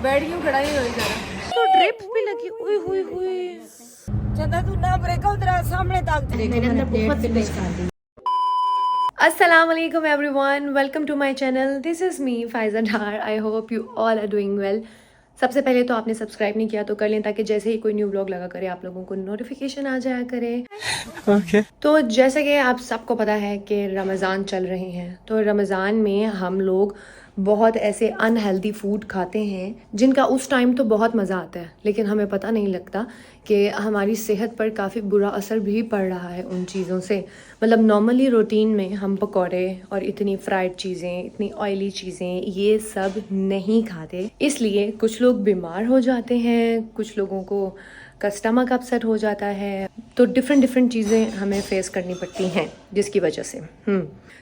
बैठ क्यों खड़ा ही होई जरा तो ड्रिप भी लगी। ओए होए होए, चंदा तू ना ब्रेक उधर सामने ताक मेरे अंदर बहुत स्पेस कर दी। अस्सलाम वालेकुम everyone, welcome to my channel. This is me Faiza Dar. I hope you all are doing well. सबसे पहले तो आपने सब्सक्राइब नहीं किया तो कर लें, ताकि जैसे ही कोई न्यू ब्लॉग लगा करे आप लोगों को नोटिफिकेशन आ जाया करे। Okay. तो जैसे कि आप सबको पता है कि रमज़ान चल रहे हैं, तो रमज़ान में हम लोग बहुत ऐसे अनहेल्दी फूड खाते हैं जिनका उस टाइम तो बहुत मज़ा आता है, लेकिन हमें पता नहीं लगता कि हमारी सेहत पर काफ़ी बुरा असर भी पड़ रहा है उन चीज़ों से। मतलब नॉर्मली रूटीन में हम पकौड़े और इतनी फ्राइड चीज़ें, इतनी ऑयली चीज़ें, ये सब नहीं खाते, इसलिए कुछ लोग बीमार हो जाते हैं, कुछ लोगों को का स्टमक अपसेट हो जाता है। तो डिफरेंट चीज़ें हमें फेस करनी पड़ती हैं जिसकी वजह से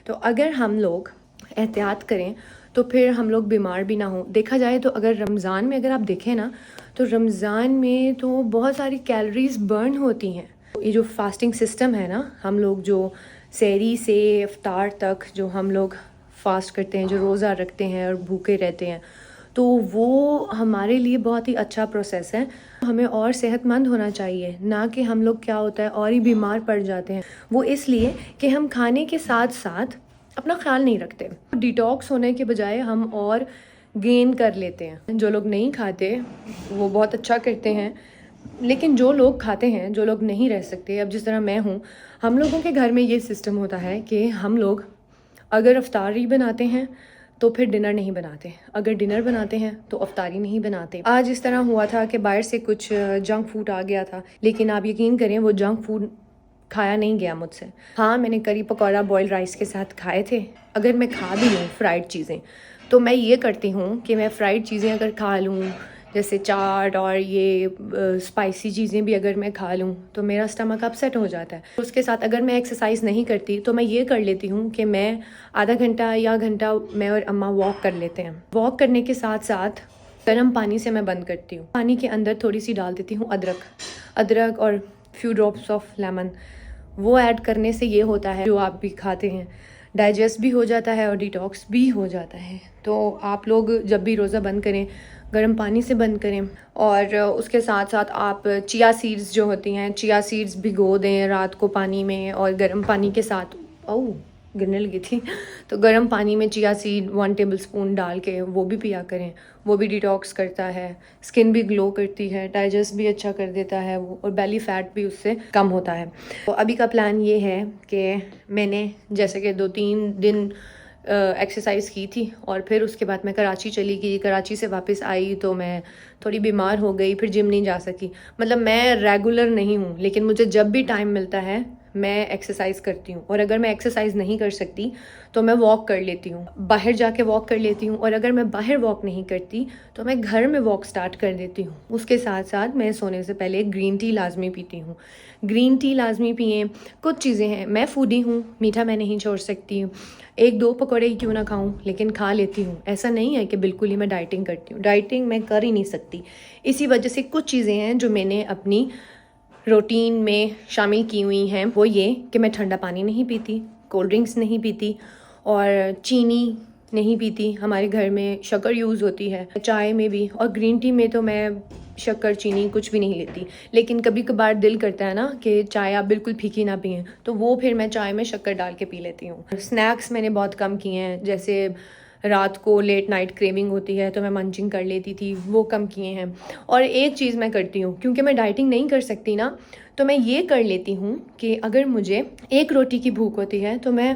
तो अगर हम लोग एहतियात करें तो फिर हम लोग बीमार भी ना हो। देखा जाए तो अगर रमज़ान में अगर आप देखें ना, तो रमज़ान में तो बहुत सारी कैलोरीज बर्न होती हैं। ये जो फास्टिंग सिस्टम है ना, हम लोग जो सहरी से इफ्तार तक जो हम लोग फास्ट करते हैं, जो रोज़ा रखते हैं और भूखे रहते हैं, तो वो हमारे लिए बहुत ही अच्छा प्रोसेस है। हमें और सेहतमंद होना चाहिए, ना कि हम लोग क्या होता है और ही बीमार पड़ जाते हैं। वो इसलिए कि हम खाने के साथ साथ अपना ख्याल नहीं रखते। डिटॉक्स होने के बजाय हम और गेन कर लेते हैं। जो लोग नहीं खाते वो बहुत अच्छा करते हैं, लेकिन जो लोग खाते हैं, जो लोग नहीं रह सकते, अब जिस तरह मैं हूँ, हम लोगों के घर में ये सिस्टम होता है कि हम लोग अगर अफ्तारी बनाते हैं तो फिर डिनर नहीं बनाते, अगर डिनर बनाते हैं तो अफ्तारी नहीं बनाते। आज इस तरह हुआ था कि बाहर से कुछ जंक फूड आ गया था, लेकिन आप यकीन करें वो जंक फूड खाया नहीं गया मुझसे। हाँ, मैंने करी पकौड़ा बॉयल राइस के साथ खाए थे। अगर मैं खा भी लूँ फ्राइड चीज़ें, तो मैं ये करती हूँ कि मैं फ़्राइड चीज़ें अगर खा लूँ, जैसे चाट और ये स्पाइसी चीज़ें भी अगर मैं खा लूँ, तो मेरा स्टमक अपसेट हो जाता है। उसके साथ अगर मैं एक्सरसाइज नहीं करती तो मैं ये कर लेती हूँ कि मैं आधा घंटा या घंटा मैं और अम्मा वॉक कर लेते हैं। वॉक करने के साथ साथ गर्म पानी से मैं बंद करती हूँ। पानी के अंदर थोड़ी सी डाल देती हूँ अदरक और फ्यू ड्रॉप्स ऑफ लेमन। वो ऐड करने से ये होता है, जो आप भी खाते हैं, डाइजेस्ट भी हो जाता है और डिटॉक्स भी हो जाता है। तो आप लोग जब भी रोज़ा बंद करें, गर्म पानी से बंद करें, और उसके साथ साथ आप चिया सीड्स जो होती हैं, चिया सीड्स भिगो दें रात को पानी में, और गर्म पानी के साथ गिरने लगी थी, तो गर्म पानी में चिया सीड 1 टेबलस्पून डाल के वो भी पिया करें। वो भी डिटॉक्स करता है, स्किन भी ग्लो करती है, डाइजेस्ट भी अच्छा कर देता है वो, और बेली फैट भी उससे कम होता है। तो अभी का प्लान ये है कि मैंने जैसे कि 2-3 दिन एक्सरसाइज की थी, और फिर उसके बाद मैं कराची चली गई। कराची से वापस आई तो मैं थोड़ी बीमार हो गई, फिर जिम नहीं जा सकी। मतलब मैं रेगुलर नहीं हूँ, लेकिन मुझे जब भी टाइम मिलता है मैं एक्सरसाइज करती हूँ। और अगर मैं एक्सरसाइज नहीं कर सकती तो मैं वॉक कर लेती हूँ, बाहर जाके वॉक कर लेती हूँ। और अगर मैं बाहर वॉक नहीं करती तो मैं घर में वॉक स्टार्ट कर देती हूँ। उसके साथ साथ मैं सोने से पहले ग्रीन टी लाजमी पीती हूँ। ग्रीन टी लाजमी पिए। कुछ चीज़ें हैं, मैं फूडी हूँ, मीठा मैं नहीं छोड़ सकती हूँ, 1-2 पकौड़े ही क्यों ना खाऊं, लेकिन खा लेती हूँ। ऐसा नहीं है कि बिल्कुल ही मैं डाइटिंग करती हूँ, डाइटिंग मैं कर ही नहीं सकती। इसी वजह से कुछ चीज़ें हैं जो मैंने अपनी रूटीन में शामिल की हुई हैं। वो ये कि मैं ठंडा पानी नहीं पीती, कोल्ड ड्रिंक्स नहीं पीती, और चीनी नहीं पीती। हमारे घर में शक्कर यूज़ होती है चाय में भी, और ग्रीन टी में तो मैं शक्कर चीनी कुछ भी नहीं लेती। लेकिन कभी कभार दिल करता है ना कि चाय आप बिल्कुल फीकी ना पिएं, तो वो फिर मैं चाय में शक्कर डाल के पी लेती हूँ। स्नैक्स मैंने बहुत कम किए हैं, जैसे रात को लेट नाइट क्रेविंग होती है तो मैं मंचिंग कर लेती थी, वो कम किए हैं। और एक चीज़ मैं करती हूँ, क्योंकि मैं डाइटिंग नहीं कर सकती ना, तो मैं ये कर लेती हूँ कि अगर मुझे 1 रोटी की भूख होती है तो मैं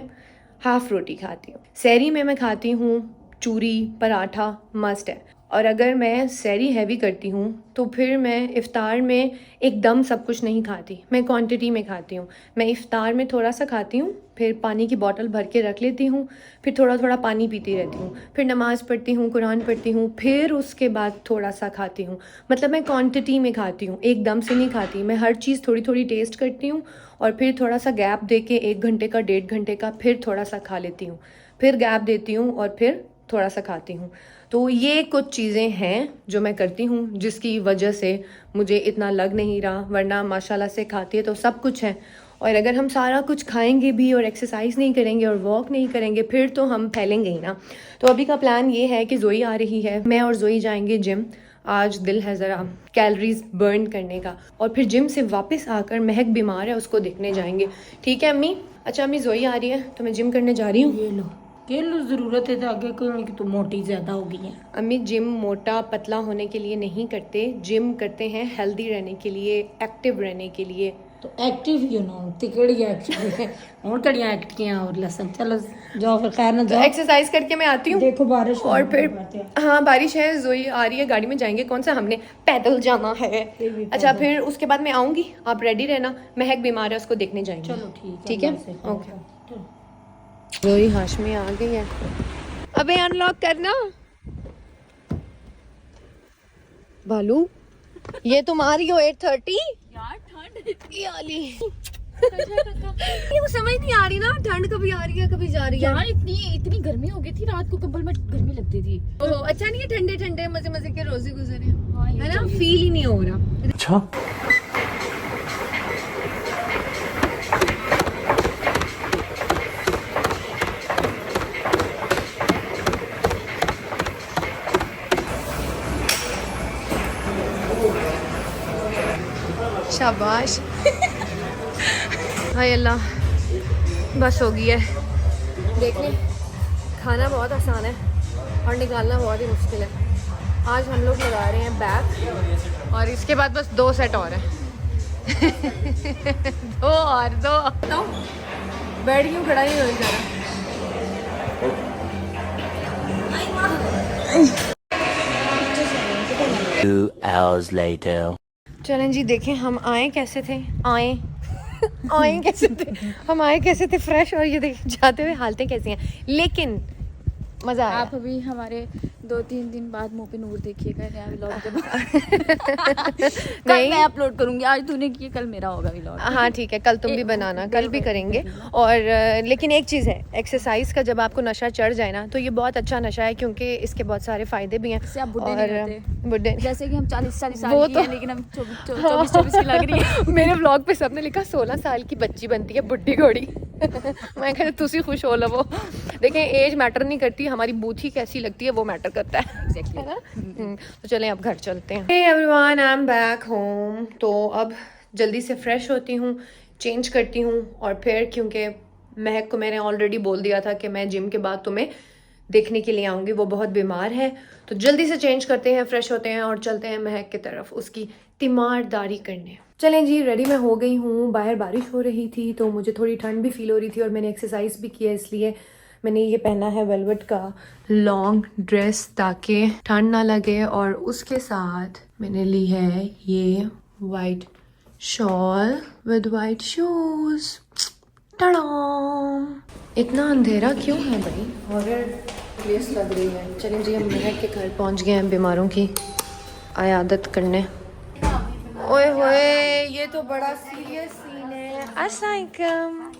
हाफ़ रोटी खाती हूँ। सहरी में मैं खाती हूँ चूरी पराठा, मस्ट है। और अगर मैं सहरी हैवी करती हूँ तो फिर मैं इफ़्तार में एकदम सब कुछ नहीं खाती, मैं क्वांटिटी में खाती हूँ। मैं इफ़्तार में थोड़ा सा खाती हूँ, फिर पानी की बोतल भर के रख लेती हूँ, फिर थोड़ा थोड़ा पानी पीती रहती हूँ, फिर नमाज़ पढ़ती हूँ, कुरान पढ़ती हूँ, फिर उसके बाद थोड़ा सा खाती हूँ। मतलब मैं क्वांटिटी में खाती हूँ, एकदम से नहीं खाती। मैं हर चीज़ थोड़ी थोड़ी टेस्ट करती हूँ, और फिर थोड़ा सा गैप दे के 1 घंटे का 1.5 घंटे का फिर थोड़ा सा खा लेती हूँ, फिर गैप देती हूँ और फिर थोड़ा सा खाती हूँ। तो ये कुछ चीज़ें हैं जो मैं करती हूँ, जिसकी वजह से मुझे इतना लग नहीं रहा, वरना माशाल्लाह से खाती है तो सब कुछ है। और अगर हम सारा कुछ खाएंगे भी और एक्सरसाइज नहीं करेंगे और वॉक नहीं करेंगे फिर तो हम फैलेंगे ही ना। तो अभी का प्लान ये है कि जोई आ रही है, मैं और जोई जाएंगे जिम। आज दिल है ज़रा कैलोरीज बर्न करने का। और फिर जिम से वापस आकर महक बीमार है, उसको देखने जाएंगे। ठीक है अम्मी? अच्छा अम्मी जोई आ रही है तो मैं जिम करने जा रही हूँ। ये लो के लो, जरूरत है तो आगे कोई कि तुम मोटी ज्यादा हो गई है। अम्मी जिम मोटा पतला होने के लिए नहीं करते, जिम करते हैं हेल्दी रहने के लिए, एक्टिव रहने के लिए। तो एक्टिव यू नो तिकड़ी एक्टिव है और कड़ियां एक्ट किया और लसन। चलो जाओ फिर, खैर ना तो जाओ। एक्सरसाइज करके मैं आती हूँ। देखो बारिश और फिर हाँ बारिश है, जोई आ रही है, गाड़ी में जाएंगे। कौन सा हमने पैदल जाना है। अच्छा फिर उसके बाद मैं आऊँगी, आप रेडी रहना। महक बीमार है, उसको देखने जाएंगे। चलो ठीक है ओके। जोई हाशमी आ गई है। अबे अनलॉक करना भालू। ये तुम्हारी हो 8:30 यार ठंड इतनी वाली। ये वो समझ नहीं आ रही ना, ठंड कभी आ रही है कभी जा रही है। यार इतनी गर्मी हो गई थी, रात को कंबल में गर्मी लगती थी। ओह अच्छा नहीं है, ठंडे ठंडे मजे मजे के रोजे गुजरे है ना, फील ही नहीं हो रहा। अच्छा शाबाश। हाय अल्लाह, बस हो गई है। देख लें, खाना बहुत आसान है और निकालना बहुत ही मुश्किल है। आज हम लोग लगा रहे हैं बैक और इसके बाद बस 2 सेट और है। 2 तो बैठ क्यों खड़ा ही हो जाना। 2 hours later. चलें जी, देखें हम आए कैसे थे। आए कैसे थे, हम आए कैसे थे फ्रेश, और ये देखें जाते हुए हालतें कैसी हैं। लेकिन मजा आया। आप अभी हमारे 2-3 दिन बाद मुंह पे नूर देखिएगा नया व्लॉग के बाद। कल मैं अपलोड करूंगी, आज तूने किया कल मेरा होगा व्लॉग। हाँ ठीक है, कल तुम भी बनाना, कल भी करेंगे। और लेकिन एक चीज़ है, एक्सरसाइज का जब आपको नशा चढ़ जाए ना तो ये बहुत अच्छा नशा है, क्योंकि इसके बहुत सारे फायदे भी हैं। इससे आप बुढ़े नहीं होते। बुढ़े जैसे कि हम 40 साल वो की तो हैं, लेकिन हम 24 की लग रही है। मेरे व्लॉग पे सबने लिखा 16 साल की बच्ची बनती है बुढ़ी घोड़ी। मैं कहती तुसी खुश हो लवो। देखें एज मैटर नहीं करती, हमारी बूथी कैसी लगती है वो मैटर करता है। है ना? तो चलें अब घर चलते हैं। Hey everyone, I'm back home। तो अब जल्दी से फ्रेश होती हूँ, चेंज करती हूँ और फिर, क्योंकि महक को मैंने ऑलरेडी बोल दिया था कि मैं जिम के बाद तुम्हें देखने के लिए आऊँगी, वो बहुत बीमार है। तो जल्दी से चेंज करते हैं, फ्रेश होते हैं और चलते हैं महक की तरफ उसकी तीमारदारी करने। चलें जी, रेडी मैं हो गई हूँ। बाहर बारिश हो रही थी तो मुझे थोड़ी ठंड भी फील हो रही थी और मैंने एक्सरसाइज भी किया, इसलिए मैंने ये पहना है वेलवेट का लॉन्ग ड्रेस ताकि ठंड ना लगे। और उसके साथ मैंने ली है ये white shawl with white shoes. टड़ाम! इतना अंधेरा क्यों है भाई, हॉरर प्लेस लग रही है। चलें जी, हम महक के घर पहुंच गए हैं बीमारों की आयादत करने। ओए होए, ये तो बड़ा सीरियस सीन है। अस्सलाम।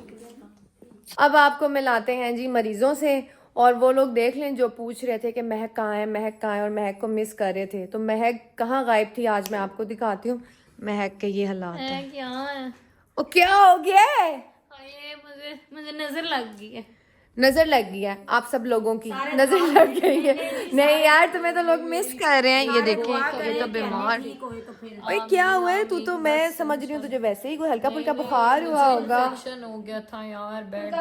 अब आपको मिलाते हैं जी मरीजों से, और वो लोग देख लें जो पूछ रहे थे कि महक कहाँ है, महक कहाँ है, और महक को मिस कर रहे थे। तो महक कहाँ गायब थी, आज मैं आपको दिखाती हूँ महक के ये हालात है। क्या है? ओ क्या हो गया है? मुझे नजर लग गई है। नजर लग गई है, आप सब लोगों की नजर लग गई है। नहीं यार, तुम्हें तो लोग मिस कर रहे हैं। ये देखिए, ये तो बीमार। ओए क्या हुआ है, तू तो, मैं समझ रही हूँ तुझे वैसे ही कोई हल्का फुल्का बुखार हुआ होगा। इन्फेक्शन हो गया था यार, बेड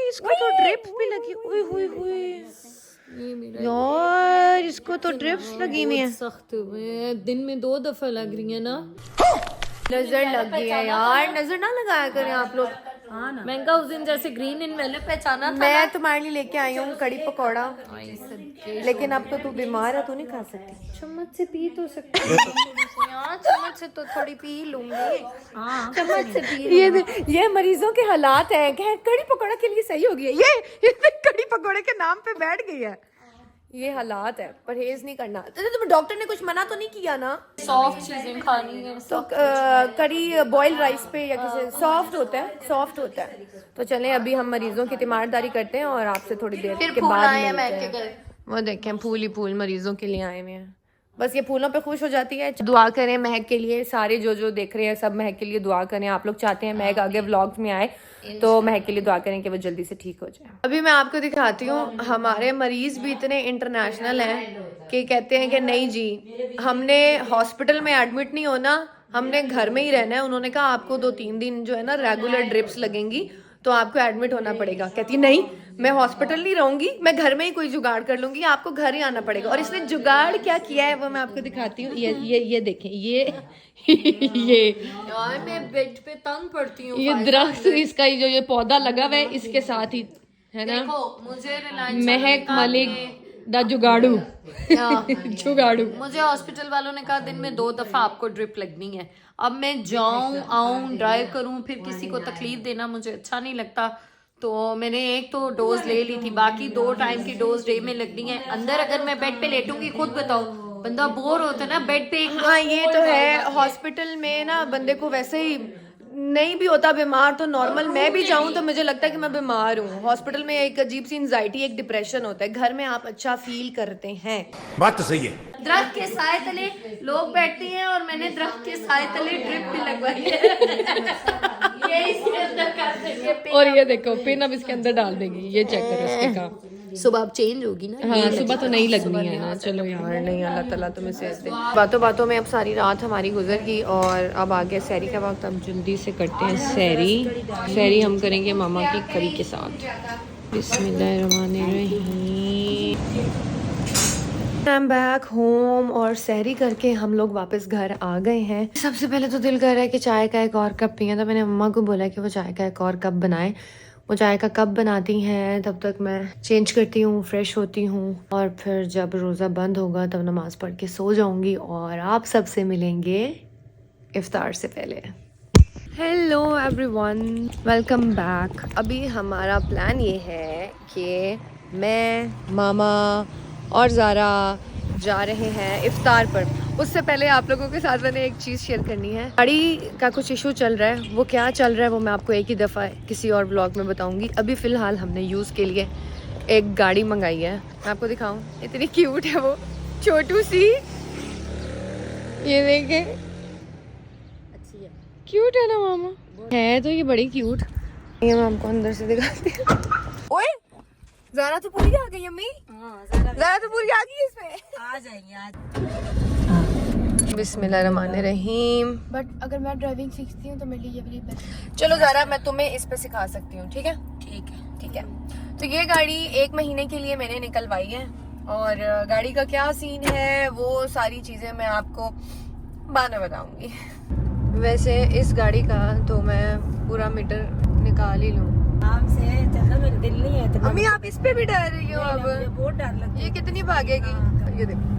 इसको तो ड्रिप्स भी लगी। ओए होए होए यार, इसको तो ड्रिप्स लगी हुई है। सख्त हुए, दिन में 2 दफा लग रही है ना। नजर लग गई है यार, नजर ना लगाया करें आप लोग। महंगा उस दिन जैसे ग्रीन इन मैंने पहचाना था। मैं तुम्हारे लिए लेके आई हूँ कड़ी पकौड़ा, लेकिन अब तो तू बीमार है, तू नहीं खा सकती। चम्मच से पी तो सकती है। चम्मच से तो थोड़ी पी लूंगी। चम्मच से पी। ये मरीजों के हालात है। कड़ी पकौड़ा के लिए सही हो गई है ये कड़ी पकौड़े के नाम पे बैठ गई है। ये हालात है, परहेज नहीं करना। तो डॉक्टर ने कुछ मना तो नहीं किया ना? सॉफ्ट चीजें खानी है तो करी बॉयल राइस पे या किसी सॉफ्ट होता है। तो चलें अभी हम मरीजों की तीमारदारी करते हैं और आपसे थोड़ी देर के बाद मिलते हैं। वो देखें फूल ही फूल मरीजों के लिए आए हुए हैं। बस ये फूलों पे खुश हो जाती है। दुआ करें महक के लिए, सारे जो देख रहे हैं सब महक के लिए दुआ करें। आप लोग चाहते हैं महक आगे व्लॉग्स में आए तो महक के लिए दुआ करें कि वो जल्दी से ठीक हो जाए। अभी मैं आपको दिखाती हूँ, हमारे मरीज भी इतने इंटरनेशनल हैं कि कहते हैं कि नहीं जी हमने हॉस्पिटल में एडमिट नहीं होना, हमने घर में ही रहना है। उन्होंने कहा आपको 2-3 दिन जो है ना रेगुलर ड्रिप्स लगेंगी तो आपको एडमिट होना पड़ेगा। कहती नहीं मैं हॉस्पिटल नहीं रहूंगी, मैं घर में ही कोई जुगाड़ कर लूंगी, आपको घर ही आना पड़ेगा। और इसने जुगाड़ क्या किया है वो मैं आपको दिखाती हूँ। ये देखें, ये यार मैं बेड पे तंग पड़ती हूँ। ये दरख्त इसका जो ये पौधा लगा हुआ है इसके साथ ही है ना। मुझे महक मलिक दा जुगाड़ू जुगाड़ू। मुझे हॉस्पिटल वालों ने कहा दिन में 2 दफा आपको ड्रिप लगनी है। अब मैं जाऊं आऊं ड्राई करूं फिर किसी को तकलीफ देना मुझे अच्छा नहीं लगता, तो मैंने एक तो डोज ले ली थी, बाकी 2 टाइम की डोज डे में लगनी है। अंदर अगर मैं बेड पे लेटूंगी खुद बताओ बंदा बोर होता है ना बेड पे। हाँ ये तो है, हॉस्पिटल में ना बंदे को वैसे ही नहीं भी होता बीमार तो नॉर्मल मैं भी जाऊं तो मुझे लगता है कि मैं बीमार हूँ। हॉस्पिटल में एक अजीब सी एंजाइटी, एक डिप्रेशन होता है। घर में आप अच्छा फील करते हैं। बात तो सही है। दरख्त के साए तले लोग बैठते हैं और मैंने दरख्त के साए तले ड्रिप भी लगवाई है। ये इसके अंदर कर देंगे और ये देखो पिन अब इसके अंदर डाल देंगे। ये चेक करो इसके काम। सुबह अब चेंज होगी ना। हाँ सुबह तो नहीं लगनी है ना। चलो यार नहीं, अल्लाह ताला तुम्हें सेहत दे। बातों बातों में अब सारी रात हमारी गुजर गई और अब आ गया सहरी का वक्त। अब जल्दी से करते हैं सहरी हम करेंगे मामा की करी के साथ। बिस्मिल्लाहिर्रहमानिर्रहीम। आई एम बैक होम और सहरी करके हम लोग वापस घर आ गए हैं। सबसे पहले तो दिल कर रहा है कि चाय का एक और कप पिए, तो मैंने मम्मा को बोला कि वो चाय का एक और कप बनाए। वो चाय का कप बनाती हैं, तब तक मैं चेंज करती हूँ, फ्रेश होती हूँ और फिर जब रोज़ा बंद होगा तब नमाज़ पढ़ के सो जाऊँगी और आप सबसे मिलेंगे इफ्तार से पहले। Hello everyone, welcome back. अभी हमारा प्लान ये है कि मैं, मामा और ज़ारा जा रहे हैं इफ्तार पर। उससे पहले आप लोगों के साथ मैंने एक चीज़ शेयर करनी है। गाड़ी का कुछ इशू चल रहा है, वो क्या चल रहा है वो मैं आपको एक ही दफ़ा किसी और ब्लॉग में बताऊंगी। अभी फ़िलहाल हमने यूज़ के लिए एक गाड़ी मंगाई है, मैं आपको दिखाऊं। इतनी क्यूट है वो, छोटू सी, ये देखें अच्छी है, क्यूट है ना मामा, है तो ये बड़ी क्यूट। ये मैं आपको अंदर से दिखाती हूँ। ओए ज़ारा तो पूरी आ गई अम्मी। ज़ारा तो पूरी आ गई इसमें। आ जाएंगे आज। बिस्मिल्लाहिर्रहमानिर्रहीम। बट अगर मैं ड्राइविंग सीखती हूँ तो मेरे लिए ये वाली बेस्ट। चलो ज़ारा मैं तुम्हें इस पे सिखा सकती हूँ, ठीक है? ठीक है। तो ये गाड़ी 1 महीने के लिए मैंने निकलवाई है और गाड़ी का क्या सीन है वो सारी चीज़ें मैं आपको बाद में बताऊंगी। वैसे इस गाड़ी का तो मैं पूरा मीटर निकाल ही लूँ से। चंदा मेरे दिल नहीं है। अम्मी आप इस पे भी डर रही हो? अब बहुत डर लगता है। ये कितनी भागेगी? ये देखो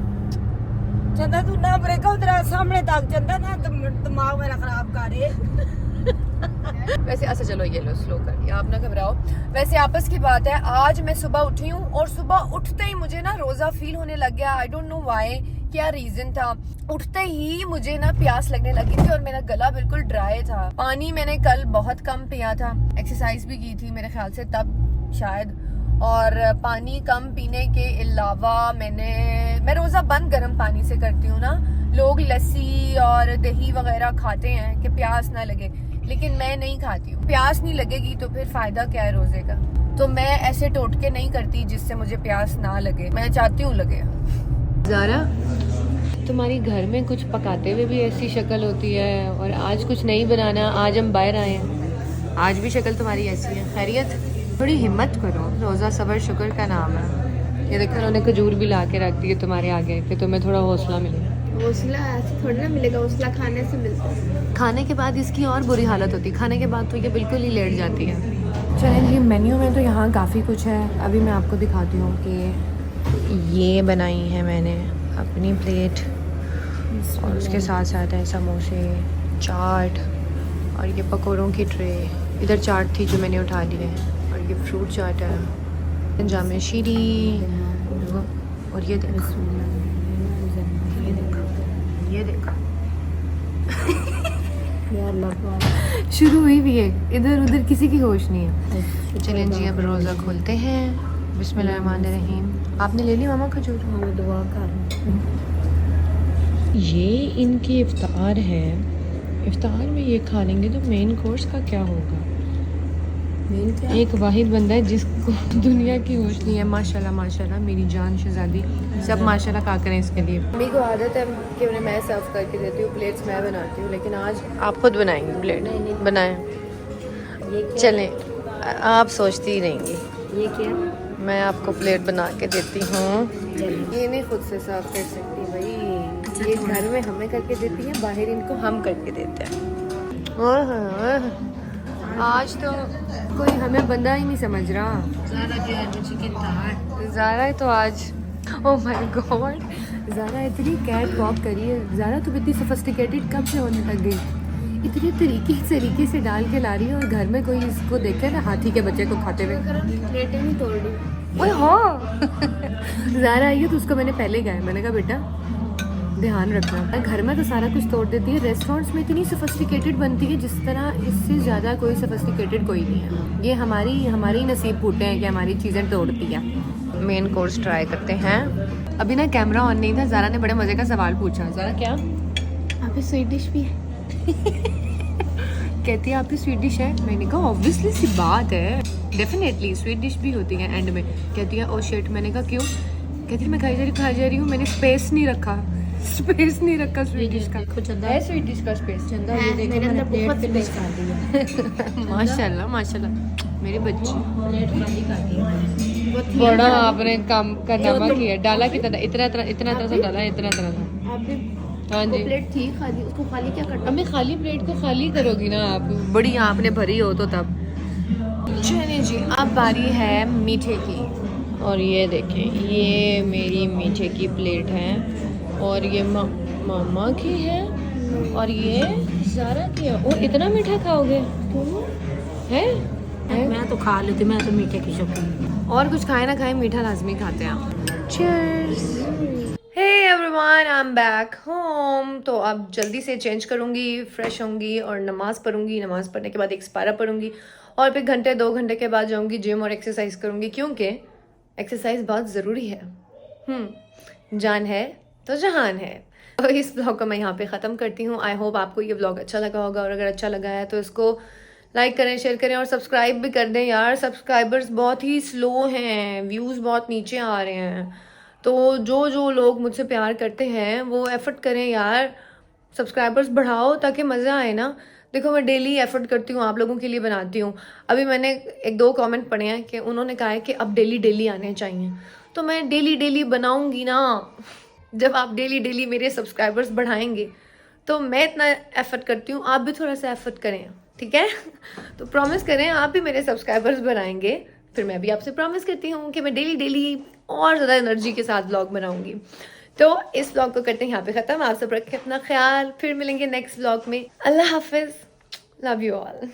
चंदा, तू ना ब्रेक उधर सामने तक चंदा ना, दिमाग मेरा खराब कर रहे। वैसे अच्छा चलो ये लो स्लो कर दिया, आप ना घबराओ। वैसे आपस की बात है, आज मैं सुबह उठी हूँ और सुबह उठते ही मुझे ना रोजा फील होने लग गया। आई डोंट नो व्हाई, क्या रीजन था। उठते ही मुझे ना प्यास लगने लगी थी और मेरा गला बिल्कुल ड्राई था। पानी मैंने कल बहुत कम पिया था, एक्सरसाइज भी की थी मेरे ख्याल से तब शायद, और पानी कम पीने के अलावा मैं रोजा बंद गर्म पानी से करती हूँ ना। लोग लस्सी और दही वगैरह खाते हैं कि प्यास ना लगे, लेकिन मैं नहीं खाती हूँ। प्यास नहीं लगेगी तो फिर फायदा क्या है रोजे का। तो मैं ऐसे टोटके नहीं करती जिससे मुझे प्यास ना लगे, मैं चाहती हूँ लगे। ज़ारा तुम्हारी घर में कुछ पकाते हुए भी ऐसी शक्ल होती है और आज कुछ नहीं बनाना, आज हम बाहर आए हैं, आज भी शक्ल तुम्हारी ऐसी है। खैरियत? थोड़ी हिम्मत करो, रोज़ा सबर शुक्र का नाम है। ये देखो उन्होंने खजूर भी ला के रख दी है तुम्हारे आगे कि तुम्हें थोड़ा हौसला मिले। हौसला ऐसे थोड़ी ना मिलेगा, हौसला खाने से मिलता है। खाने के बाद इसकी और बुरी हालत होती है, खाने के बाद तो ये बिल्कुल ही लेट जाती है। चलें जी, मेन्यू में तो यहाँ काफ़ी कुछ है, अभी मैं आपको दिखाती हूँ कि ये बनाई है मैंने अपनी प्लेट और उसके साथ साथ है समोसे, चाट और ये पकौड़ों की ट्रे। इधर चाट थी जो मैंने उठा ली है और ये फ्रूट चाट है, जामे शीरी और ये देखो ये देखो शुरू हुई भी है, इधर उधर किसी की होश नहीं है। चलें जी अब रोज़ा खोलते हैं। बिस्मिल्लाहिर्रहमानिर्रहीम। आपने ले ली मामा खजूर? दुआ कर। ये इनकी इफ्तार है। इफ्तार में ये खा लेंगे तो मेन कोर्स का क्या होगा? एक वाहिद बंदा है जिसको दुनिया की होश नहीं है। माशाल्लाह माशाल्लाह मेरी जान शहजादी, सब माशाल्लाह का करें इसके लिए। मम्मी को आदत है कि उन्हें मैं सर्व करके देती हूँ, प्लेट्स मैं बनाती हूँ, लेकिन आज आप खुद बनाएंगे प्लेट? बनाएं। चलें, आप सोचती ही रहेंगी। ये क्या? मैं आपको प्लेट बना के देती हूँ। ये नहीं खुद से सर्व कर सकती भाई, ये घर में हमें करके देती है, बाहर इनको हम करके देते हैं। ओह, आज तो कोई हमें बंदा ही नहीं समझ रहा। ज़ारा तो आज, ओह माय गॉड, ज़ारा इतनी कैट वॉक करी है। ज़ारा तुम इतनी सोफिस्टिकेटेड कब से होने लग गई? इतने तरीके से डाल के ला रही है, और घर में कोई इसको देखे ना हाथी के बच्चे को खाते हुए। प्लेटें नहीं तोड़ रही। ओए हाँ ज़ारा आई है तो उसको मैंने पहले कहा, मैंने कहा बेटा ध्यान रखना। घर में तो सारा कुछ तोड़ देती है, रेस्टोरेंट्स में इतनी सोफिस्टिकेटेड बनती है जिस तरह, इससे ज़्यादा कोई सोफिस्टिकेटेड कोई नहीं है। ये हमारी नसीब फूटे हैं कि हमारी चीज़ें तोड़ती है। मेन कोर्स ट्राई करते हैं। अभी ना कैमरा ऑन नहीं था, ज़ारा ने बड़े मज़े का सवाल पूछा। ज़ारा क्या? आप ही स्वीट डिश भी है? कहती है आप ही स्वीट डिश है। मैंने कहा ऑब्वियसली सी बात है, डेफिनेटली स्वीट डिश भी होती है एंड में। कहती है ओ शिट। मैंने कहा क्यों? कहती है मैं खाई जा रही हूँ, मैंने स्पेस नहीं रखा स्वीट डिश का। देखो चंदा है स्वीट डिश का स्पेस? चंदा ये देखो मेरे मैंने अंदर प्लेट बहुत फिनिश कर दी है। माशाल्लाह माशाल्लाह मेरी बच्ची। प्लेट खाली कर दी है। बड़ा आपने काम करना किया। डाला कितना? इतना सा डाला, इतना सा। हाँ जी, प्लेट थी खाली, उसको खाली क्या करना? हमें खाली प्लेट को खाली करोगी ना आप? बड़ी आपने भरी हो तो तब। चलिए जी, अब बारी है मीठे की। और ये देखें, ये मेरी मीठे की प्लेट है, और ये मामा की है, और ये ज़ारा की है। और इतना मीठा खाओगे? है? मैं तो खा लेती, मैं तो मीठे की शौकीन हूँ। और कुछ खाए ना खाए, मीठा लाजमी खाते हैं। Cheers! Hey everyone, I'm back home. तो अब जल्दी से चेंज करूँगी, फ्रेश होंगी और नमाज़ पढ़ूँगी। नमाज़ पढ़ने के बाद एक पारा पढ़ूँगी, और फिर घंटे 2 घंटे के बाद जाऊँगी जिम और एक्सरसाइज करूँगी, क्योंकि एक्सरसाइज बहुत ज़रूरी है। जान है तो जहान है। तो इस ब्लॉग को मैं यहाँ पे ख़त्म करती हूँ। आई होप आपको ये ब्लॉग अच्छा लगा होगा, और अगर अच्छा लगा है तो इसको लाइक करें, शेयर करें, और सब्सक्राइब भी कर दें यार। सब्सक्राइबर्स बहुत ही स्लो हैं, व्यूज़ बहुत नीचे आ रहे हैं। तो जो लोग मुझसे प्यार करते हैं वो एफ़र्ट करें यार, सब्सक्राइबर्स बढ़ाओ ताकि मज़ा आए ना। देखो मैं डेली एफ़र्ट करती हूँ, आप लोगों के लिए बनाती हूँ। अभी मैंने 1-2 कमेंट पढ़े हैं कि उन्होंने कहा है कि अब डेली आने चाहिए, तो मैं डेली बनाऊँगी ना। जब आप डेली मेरे सब्सक्राइबर्स बढ़ाएंगे तो मैं इतना एफ़र्ट करती हूँ, आप भी थोड़ा सा एफ़र्ट करें, ठीक है? तो प्रॉमिस करें आप भी मेरे सब्सक्राइबर्स बढ़ाएंगे, फिर मैं भी आपसे प्रॉमिस करती हूँ कि मैं डेली और ज़्यादा एनर्जी के साथ व्लॉग बनाऊँगी। तो इस व्लॉग को करते हैं यहाँ पे ख़त्म। आप सब रखें अपना ख्याल, फिर मिलेंगे नेक्स्ट व्लॉग में। अल्लाह हाफिज़, लव यू ऑल।